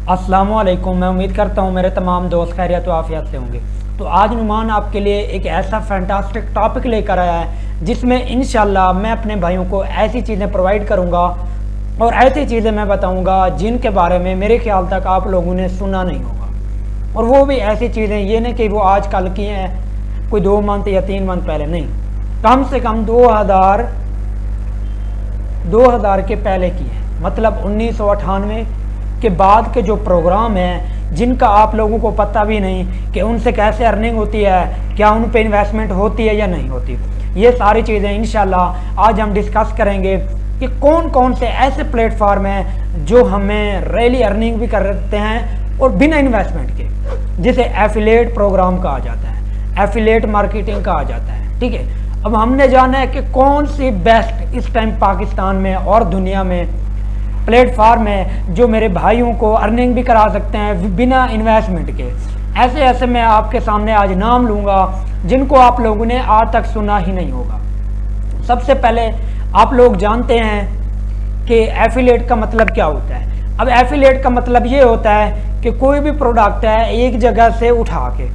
अस्सलामुअलैकुम। मैं उम्मीद करता हूँ मेरे तमाम दोस्त खैरियत व आफियत से होंगे। तो आज नुमान आपके लिए एक ऐसा फैंटास्टिक टॉपिक लेकर आया है जिसमें इंशाल्लाह मैं अपने भाइयों को ऐसी चीज़ें प्रोवाइड करूँगा और ऐसी चीज़ें मैं बताऊँगा जिनके बारे में मेरे ख्याल तक आप लोगों ने सुना नहीं होगा। और वो भी ऐसी चीज़ें, ये नहीं कि वो आजकल की हैं, कोई 2 मंथ या 3 मंथ पहले नहीं, कम से कम 2000 के पहले की है। मतलब 1998 के बाद के जो प्रोग्राम हैं जिनका आप लोगों को पता भी नहीं कि उनसे कैसे अर्निंग होती है, क्या उन पे इन्वेस्टमेंट होती है या नहीं होती, ये सारी चीज़ें इंशाल्लाह आज हम डिस्कस करेंगे कि कौन कौन से ऐसे प्लेटफॉर्म हैं जो हमें रियली अर्निंग भी करते हैं और बिना इन्वेस्टमेंट के, जिसे एफिलिएट प्रोग्राम कहा जाता है, एफिलिएट मार्केटिंग कहा जाता है। ठीक है, अब हमने जाना है कि कौन सी बेस्ट इस टाइम पाकिस्तान में और दुनिया में प्लेटफॉर्म है जो मेरे भाइयों को अर्निंग भी करा सकते हैं बिना इन्वेस्टमेंट के। ऐसे ऐसे मैं आपके सामने आज नाम लूँगा जिनको आप लोगों ने आज तक सुना ही नहीं होगा। सबसे पहले आप लोग जानते हैं कि एफिलिएट का मतलब क्या होता है। अब एफिलिएट का मतलब ये होता है कि कोई भी प्रोडक्ट है एक जगह से उठा के,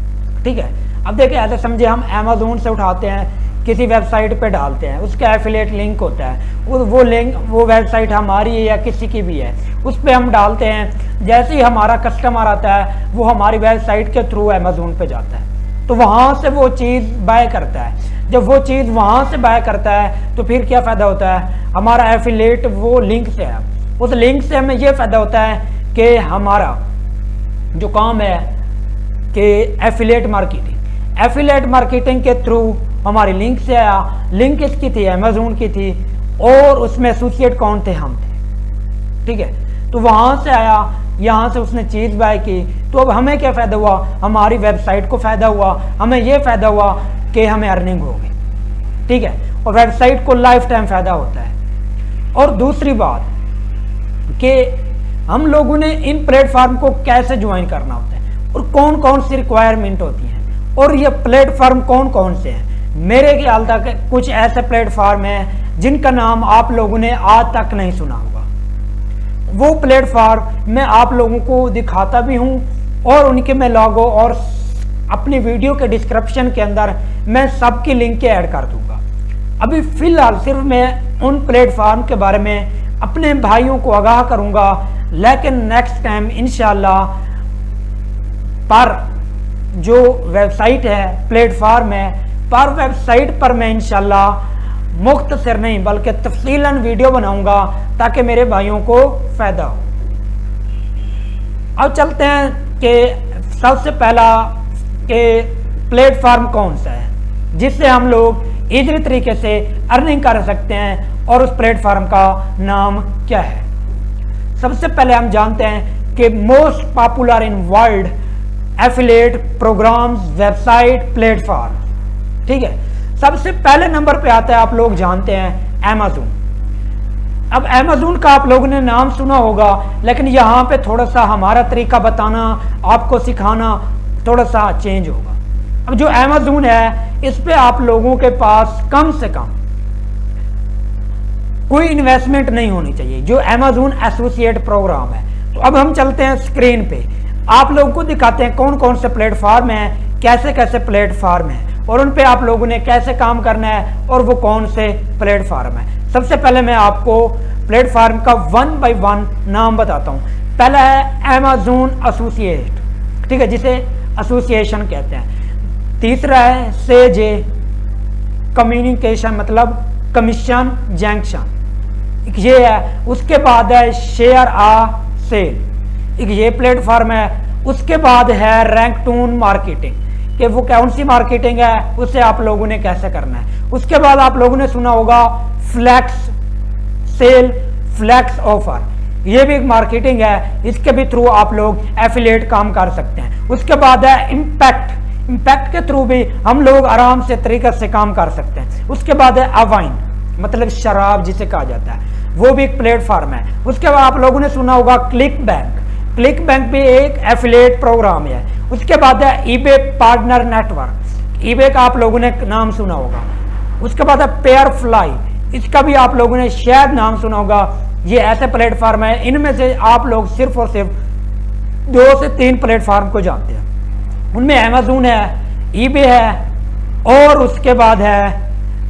ठीक है, अब देखिए ऐसे समझे हम अमेज़ोन से उठाते हैं, किसी वेबसाइट पे डालते हैं, उसका एफिलिएट लिंक होता है, वो लिंक, वो वेबसाइट हमारी है या किसी की भी है, उस पर हम डालते हैं। जैसे ही हमारा कस्टमर आता है वो हमारी वेबसाइट के थ्रू अमेज़ोन पे जाता है, तो वहाँ से वो चीज़ बाय करता है। जब वो चीज़ वहाँ से बाय करता है तो फिर क्या फ़ायदा होता है, हमारा एफिलिएट वो लिंक से है, उस लिंक से हमें ये फ़ायदा होता है कि हमारा जो काम है कि एफिलिएट मार्केटिंग के थ्रू हमारी लिंक से आया। लिंक किसकी थी? अमेज़ोन की थी, और उसमें एसोसिएट कौन थे? हम थे। ठीक है, तो वहाँ से आया, यहाँ से उसने चीज़ बाय की, तो अब हमें क्या फ़ायदा हुआ? हमारी वेबसाइट को फ़ायदा हुआ, हमें ये फ़ायदा हुआ कि हमें अर्निंग होगी। ठीक है, और वेबसाइट को लाइफ टाइम फ़ायदा होता है। और दूसरी बात कि हम लोगों ने इन प्लेटफार्म को कैसे ज्वाइन करना होता है और कौन कौन सी रिक्वायरमेंट होती हैं, और ये प्लेटफार्म कौन कौन से हैं। मेरे ख्याल तक कुछ ऐसे प्लेटफार्म हैं जिनका नाम आप लोगों ने आज तक नहीं सुना होगा। वो प्लेटफार्म मैं आप लोगों को दिखाता भी हूँ और उनके मैं लोगो और अपनी वीडियो के डिस्क्रिप्शन के अंदर मैं सबकी लिंक के ऐड कर दूंगा। अभी फ़िलहाल सिर्फ मैं उन प्लेटफार्म के बारे में अपने भाइयों को आगाह करूँगा, लेकिन नेक्स्ट टाइम इंशाल्लाह पर जो वेबसाइट है, प्लेटफार्म है, पर वेबसाइट पर मैं इंशाल्लाह मुख्तसर नहीं बल्कि तफसीलन वीडियो बनाऊंगा ताकि मेरे भाइयों को फ़ायदा हो। अब चलते हैं कि सबसे पहला कि प्लेटफार्म कौन सा है जिससे हम लोग इजीली तरीके से अर्निंग कर सकते हैं, और उस प्लेटफार्म का नाम क्या है। सबसे पहले हम जानते हैं कि most popular in world affiliate programs website platform. ठीक है, सबसे पहले नंबर पे आता है, आप लोग जानते हैं, अमेज़न। अब अमेज़न का आप लोगों ने नाम सुना होगा, लेकिन यहाँ पे थोड़ा सा हमारा तरीका बताना, आपको सिखाना थोड़ा सा चेंज होगा। अब जो अमेज़न है इस पे आप लोगों के पास कम से कम कोई इन्वेस्टमेंट नहीं होनी चाहिए, जो अमेज़न एसोसिएट प्रोग्राम है। तो अब हम चलते हैं स्क्रीन पे, आप लोगों को दिखाते हैं कौन कौन से प्लेटफार्म हैं, कैसे कैसे प्लेटफार्म हैं और उन पे आप लोगों ने कैसे काम करना है और वो कौन से प्लेटफार्म है। सबसे पहले मैं आपको प्लेटफार्म का 1 बाय 1 नाम बताता हूँ। पहला है अमेज़न एसोसिएट, ठीक है, जिसे एसोसिएशन कहते हैं। तीसरा है सेजे कम्युनिकेशन, मतलब कमीशन जंक्शन, ये है। उसके बाद है शेयर आ सेल, एक ये प्लेटफार्म है। उसके बाद है रैंकटून मार्केटिंग, कि वो कौन सी मार्केटिंग है, उसे आप लोगों ने कैसे करना है। उसके बाद आप लोगों ने सुना होगा फ्लैक्स सेल, फ्लैक्स ऑफर, ये भी एक मार्केटिंग है, इसके भी थ्रू आप लोग एफिलिएट काम कर सकते हैं। उसके बाद है इम्पैक्ट के थ्रू भी हम लोग आराम से तरीके से काम कर सकते हैं। उसके बाद है अवाइन, मतलब शराब जिसे कहा जाता है, वो भी एक प्लेटफार्म है। उसके बाद आप लोगों ने सुना होगा क्लिक बैंक भी एक एफिलिएट प्रोग्राम है। उसके बाद है ईबे पार्टनर नेटवर्क, ईबे का आप लोगों ने नाम सुना होगा। उसके बाद है पेयर फ्लाई, इसका भी आप लोगों ने शायद नाम सुना होगा। ये ऐसे प्लेटफार्म है, इनमें से आप लोग सिर्फ और सिर्फ 2 से 3 प्लेटफॉर्म को जानते हैं। उनमें अमेज़न है, ईबे है और उसके बाद है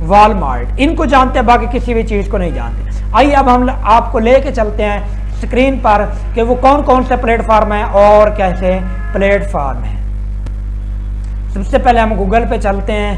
वॉलमार्ट। इनको जानते हैं, बाकी किसी भी चीज़ को नहीं जानते। आइए अब हम आपको लेके चलते हैं स्क्रीन पर कि वो कौन कौन से प्लेटफॉर्म है और कैसे प्लेटफॉर्म है। सबसे पहले हम गूगल पे चलते हैं।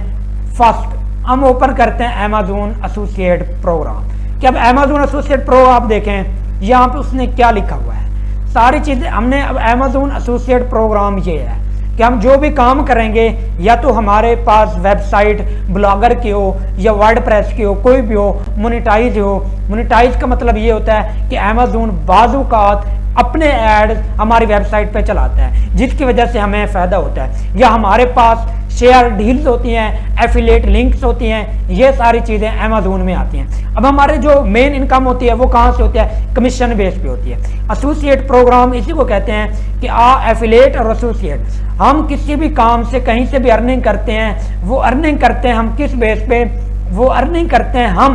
फर्स्ट हम ओपन करते हैं अमेज़न एसोसिएट प्रोग्राम। कि अब अमेज़न एसोसिएट प्रो आप देखें यहाँ पे उसने क्या लिखा हुआ है, सारी चीज़ें हमने। अब अमेज़न एसोसिएट प्रोग्राम ये है कि हम जो भी काम करेंगे, या तो हमारे पास वेबसाइट ब्लॉगर की हो या वर्डप्रेस की हो, कोई भी हो, मोनेटाइज हो। मोनेटाइज का मतलब ये होता है कि अमेज़न बाज़-औक़ात अपने एड हमारी वेबसाइट पे चलाता है, जिसकी वजह से हमें फ़ायदा होता है। या हमारे पास शेयर डील्स होती हैं, एफिलिएट लिंक्स होती हैं, ये सारी चीज़ें अमेज़न में आती हैं। अब हमारे जो मेन इनकम होती है वो कहाँ से होती है? कमीशन बेस पे होती है। एसोसिएट प्रोग्राम इसी को कहते हैं कि एफिलिएट और एसोसिएट। हम किसी भी काम से कहीं से भी अर्निंग करते हैं, वो अर्निंग करते हैं हम किस बेस पे? वो अर्निंग करते हैं हम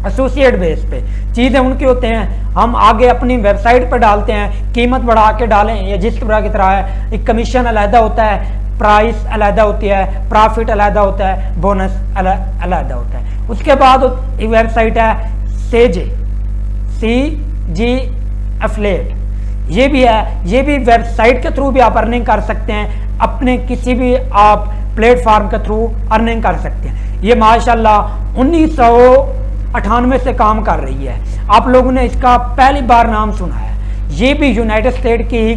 एसोसिएट बेस पे। चीज़ें उनकी होते हैं, हम आगे अपनी वेबसाइट पर डालते हैं, कीमत बढ़ा के डालें या जिस तरह की तरह है। एक कमीशन अलहदा होता है, प्राइस अलहदा होती है, प्रॉफिट अलहदा होता है, बोनस अलहदा होता है। उसके बाद एक वेबसाइट है CG एफिलिएट, ये भी है। ये भी वेबसाइट के थ्रू भी आप अर्निंग कर सकते हैं, अपने किसी भी आप प्लेटफॉर्म के थ्रू अर्निंग कर सकते हैं। ये माशाल्लाह 1998 से काम कर रही है। आप लोगों ने इसका पहली बार नाम सुना है। ये भी यूनाइटेड स्टेट की ही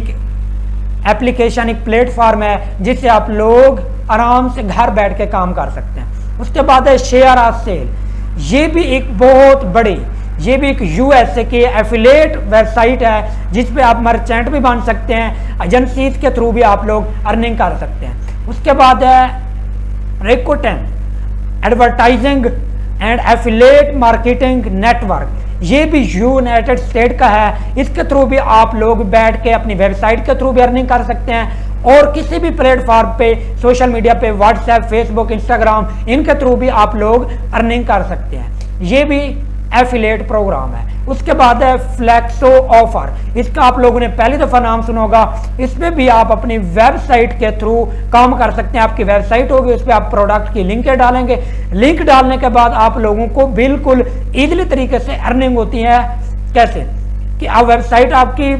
एप्लीकेशन, एक प्लेटफॉर्म है जिससे आप लोग आराम से घर बैठ के काम कर सकते हैं। उसके बाद है शेयर आ सेल। ये भी एक बहुत बड़ी, ये भी एक USA की एफिलिएट वेबसाइट है जिसपे आप मर्चेंट भी बन सकते हैं, एजेंसीज के थ्रू भी आप लोग अर्निंग कर सकते हैं। उसके बाद है Rakuten advertising and affiliate marketing network. ये भी यूनाइटेड स्टेट का है। इसके थ्रू भी आप लोग बैठ के अपनी वेबसाइट के थ्रू भी अर्निंग कर सकते हैं और किसी भी प्लेटफॉर्म पे, सोशल मीडिया पे, व्हाट्सएप, फेसबुक, इंस्टाग्राम, इनके थ्रू भी आप लोग अर्निंग कर सकते हैं। ये भी एफिलिएट प्रोग्राम है। उसके बाद है फ्लेक्सो ऑफर। इसका आप लोगों ने पहली दफा नाम सुना होगा। इसमें भी आप अपनी वेबसाइट के थ्रू काम कर सकते हैं। आपकी वेबसाइट होगी, उस पर आप प्रोडक्ट की लिंक डालेंगे। लिंक डालने के बाद आप लोगों को बिल्कुल इजीली तरीके से अर्निंग होती है। कैसे कि आप वेबसाइट आपकी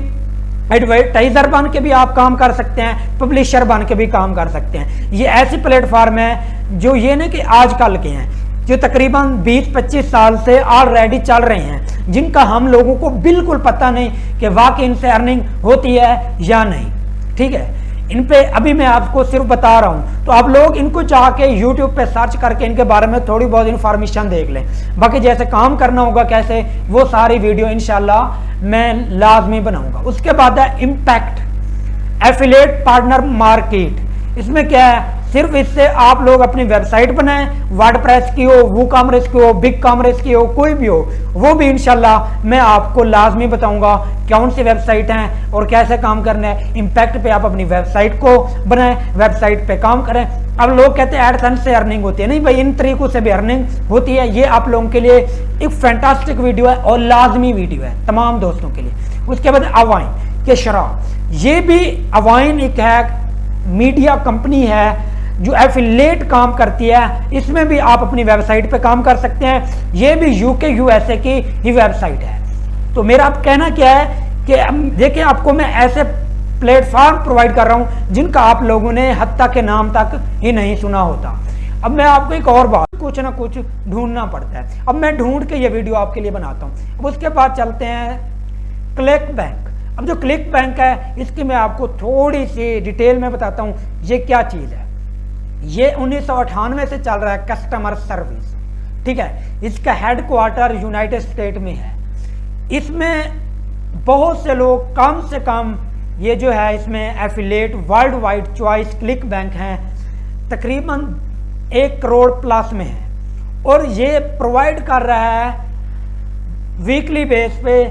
एडवर्टाइजर बन के भी आप काम कर सकते हैं, पब्लिशर बन के भी काम कर सकते हैं। ये ऐसे प्लेटफॉर्म है जो ये नहीं कि आजकल के हैं, जो तकरीबन 20-25 साल से ऑलरेडी चल रहे हैं, जिनका हम लोगों को बिल्कुल पता नहीं कि वाकई इनसे अर्निंग होती है या नहीं। ठीक है, इन पे अभी मैं आपको सिर्फ बता रहा हूं, तो आप लोग इनको जाके YouTube पे सर्च करके इनके बारे में थोड़ी बहुत इन्फॉर्मेशन देख लें। बाकी जैसे काम करना होगा कैसे, वो सारी वीडियो इंशाल्लाह मैं लाजमी बनाऊंगा। उसके बाद है इम्पैक्ट एफिलिएट पार्टनर मार्केट। इसमें क्या है, सिर्फ इससे आप लोग अपनी वेबसाइट बनाएं, वर्डप्रेस की हो, वूकॉमर्स की हो, बिग कॉमर्स की हो, कोई भी हो, वो भी इंशाल्लाह मैं आपको लाजमी बताऊंगा कौन सी वेबसाइट हैं और कैसे काम करना है। इम्पैक्ट पे आप अपनी वेबसाइट को बनाएं, वेबसाइट पे काम करें। अब लोग कहते हैं एडसेंस से अर्निंग होती है, नहीं भाई, इन तरीकों से भी अर्निंग होती है। ये आप लोगों के लिए एक फैंटास्टिक वीडियो है और लाजमी वीडियो है तमाम दोस्तों के लिए। उसके बाद अवाइन के शराब, ये भी अवाइन एक है मीडिया कंपनी है जो एफिलिएट काम करती है। इसमें भी आप अपनी वेबसाइट पे काम कर सकते हैं। ये भी UK USA की ही वेबसाइट है। तो मेरा कहना क्या है कि देखिए, आपको मैं ऐसे प्लेटफॉर्म प्रोवाइड कर रहा हूं जिनका आप लोगों ने हत्ता के नाम तक ही नहीं सुना होता। अब मैं आपको एक और बात, कुछ ना कुछ ढूंढना पड़ता है। अब मैं ढूंढ के ये वीडियो आपके लिए बनाता हूँ। अब उसके बाद चलते हैं क्लिक बैंक। अब जो क्लिक बैंक है, इसकी मैं आपको थोड़ी सी डिटेल में बताता हूँ ये क्या चीज़ है। ये 1998 से चल रहा है कस्टमर सर्विस। ठीक है, इसका हेडक्वार्टर यूनाइटेड स्टेट में है। इसमें बहुत से लोग कम से कम, ये जो है इसमें affiliate world wide choice click bank हैं, तकरीबन 1 करोड़ प्लस में है और ये प्रोवाइड कर रहा है वीकली बेस पे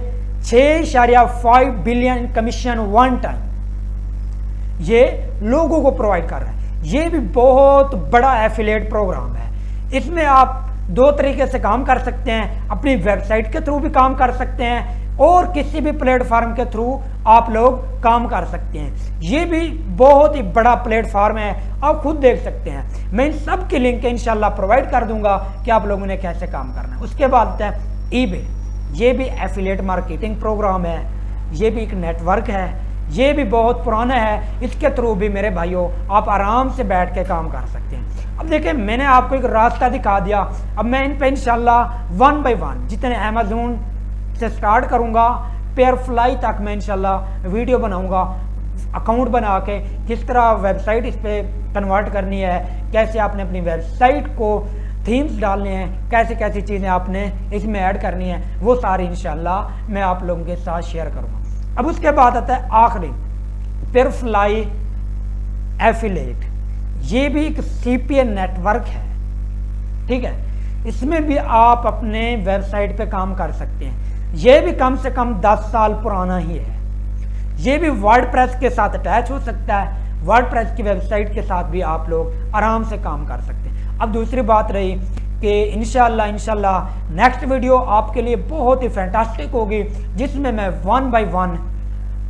6.5 बिलियन कमीशन वन टाइम। ये लोगों को प्रोवाइड कर रहा है। ये भी बहुत बड़ा एफिलिएट प्रोग्राम है। इसमें आप 2 तरीके से काम कर सकते हैं। अपनी वेबसाइट के थ्रू भी काम कर सकते हैं, और किसी भी प्लेटफार्म के थ्रू आप लोग काम कर सकते हैं। ये भी बहुत ही बड़ा प्लेटफार्म है, आप खुद देख सकते हैं। मैं इन सब की लिंक इंशाल्लाह प्रोवाइड कर दूंगा कि आप लोगों ने कैसे काम करना है। उसके बाद है ईबे, ये भी एफिलिएट मार्केटिंग प्रोग्राम है, ये भी एक नेटवर्क है, ये भी बहुत पुराना है। इसके थ्रू भी मेरे भाइयों आप आराम से बैठ के काम कर सकते हैं। अब देखिए मैंने आपको एक रास्ता दिखा दिया, अब मैं इन पे इंशाल्लाह 1 बाय 1 जितने अमेज़न से स्टार्ट करूंगा पेयरफ्लाई तक मैं इंशाल्लाह वीडियो बनाऊंगा, अकाउंट बना के किस तरह वेबसाइट इस पर कन्वर्ट करनी है, कैसे आपने अपनी वेबसाइट को थीम्स डालने हैं, कैसे कैसी चीज़ें आपने इसमें ऐड करनी है, वो सारी इंशाल्लाह मैं आप लोगों के साथ शेयर करूँगा। अब उसके बाद आता है आखिरी पेयरफ्लाई एफिलिएट, ये भी एक CPA नेटवर्क है, ठीक है। इसमें भी आप अपने वेबसाइट पे काम कर सकते हैं। ये भी कम से कम 10 साल पुराना ही है। ये भी वर्डप्रेस के साथ अटैच हो सकता है, वर्डप्रेस की वेबसाइट के साथ भी आप लोग आराम से काम कर सकते हैं। अब दूसरी बात रही कि इंशाल्लाह नेक्स्ट वीडियो आपके लिए बहुत ही फैंटास्टिक होगी, जिसमें मैं 1 बाय 1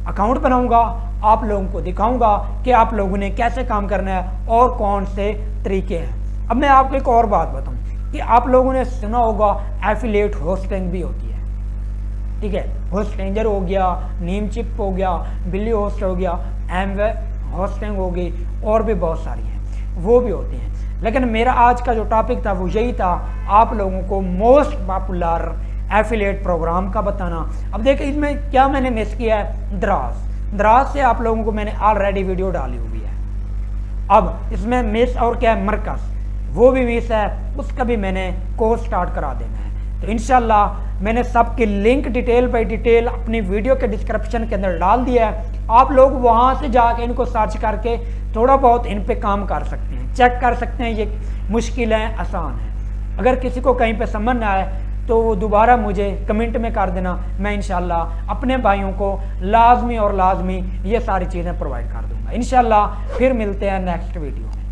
अकाउंट बनाऊंगा, आप लोगों को दिखाऊंगा कि आप लोगों ने कैसे काम करना है और कौन से तरीके हैं। अब मैं आपको एक और बात बताऊं कि आप लोगों ने सुना होगा एफिलिएट होस्टिंग भी होती है, ठीक है। होस्टिंजर हो गया, नीमचिप हो गया, बिल्ली होस्ट हो गया, एमवे होस्टिंग हो गई, और भी बहुत सारी हैं, वो भी होती हैं। लेकिन मेरा आज का जो टॉपिक था वो यही था, आप लोगों को मोस्ट पॉपुलर एफिलिएट प्रोग्राम का बताना। अब देखिए इसमें क्या मैंने मिस किया है, दराज से आप लोगों को मैंने ऑलरेडी वीडियो डाली हुई है। अब इसमें मिस और क्या है, मरकज, वो भी मिस है, उसका भी मैंने कोर्स स्टार्ट करा देना है। तो इंशाल्लाह मैंने सबकी लिंक डिटेल बाय डिटेल अपनी वीडियो के डिस्क्रिप्शन के अंदर डाल दिया है। आप लोग वहां से जाके इनको सर्च करके थोड़ा बहुत इन पे काम कर सकते हैं, चेक कर सकते हैं ये मुश्किल है आसान है। अगर किसी को कहीं पे समझ ना आए तो वो दोबारा मुझे कमेंट में कर देना, मैं इंशाल्लाह अपने भाइयों को लाजमी और लाजमी ये सारी चीज़ें प्रोवाइड कर दूंगा। इंशाल्लाह फिर मिलते हैं नेक्स्ट वीडियो में।